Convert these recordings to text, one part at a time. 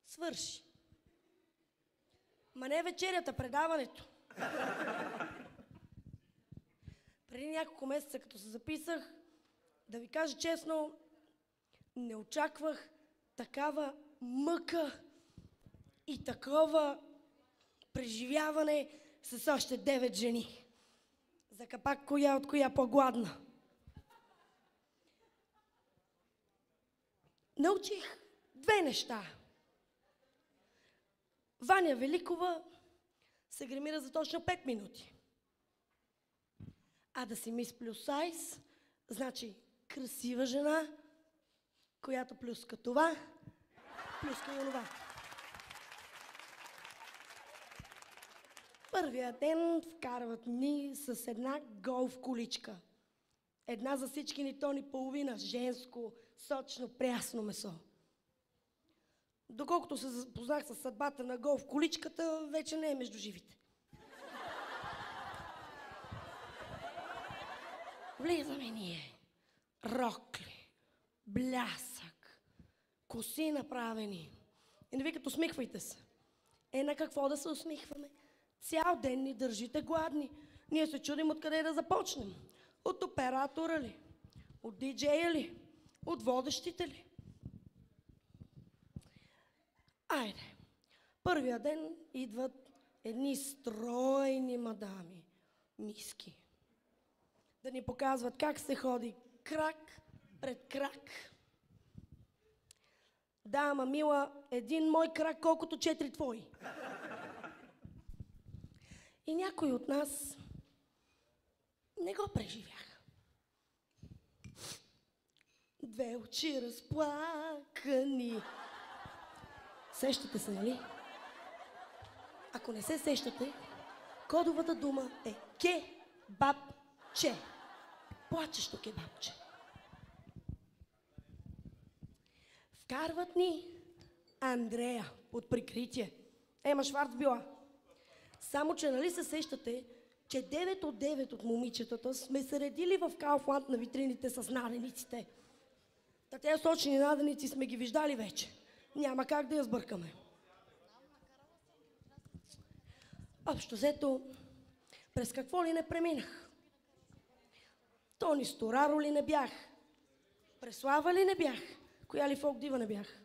свърши. Ма не вечерята, предаването. Преди няколко месеца, като се записах, да ви кажа честно, не очаквах такава мъка и такова преживяване с още 9 жени. За капак коя от коя по-гладна. Научих 2 неща. Ваня Великова се гримира за точно 5 минути. А да си мис плюс сайз, значи красива жена, която плюска това, плюска и онова. Първия ден вкарват ни с една голф количка. Една за всички ни тони половина, женско, сочно, прясно месо. Доколкото се запознах с съдбата на голф количката, вече не е между живите. Влизаме ние. Рокли, блясък, коси направени. И не викат, усмихвайте се. На какво да се усмихваме? Цял ден ни държите гладни. Ние се чудим откъде да започнем. От оператора ли? От диджея ли? От водещите ли? Айде. Първия ден идват едни стройни мадами, ниски. Да ни показват как се ходи крак пред крак. Да, ама мила, един мой крак, колкото 4 твои. И някой от нас не го преживяха. 2 очи разплакани. Сещате се, нали? Ако не се сещате, кодовата дума е кебабче. Плачещо кебабче. Вкарват ни Андрея под прикритие. Ема Шварц била. Само, че нали се сещате, че 9 от 9 от момичетата сме се редили в Kaufland на витрините с надениците. Та тези сочни наденици сме ги виждали вече. Няма как да я сбъркаме. Общо взето, през какво ли не преминах? Тони Стораро ли не бях? Преслава ли не бях? Коя ли фолк дива не бях?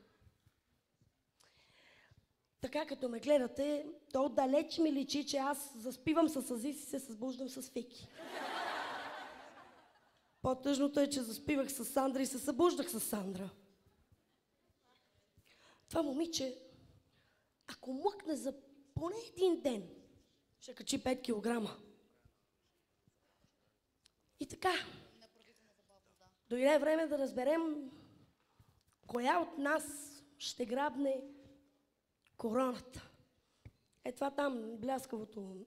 Така като ме гледате, то далеч ми личи, че аз заспивам с Азис и се събуждам с Фики. По-тъжното е, че заспивах с Сандра и се събуждах с Сандра. Това момиче, ако млъкне за поне 1 ден, ще качи 5 килограма. И така, дойде време да разберем коя от нас ще грабне короната. Това там, бляскавото.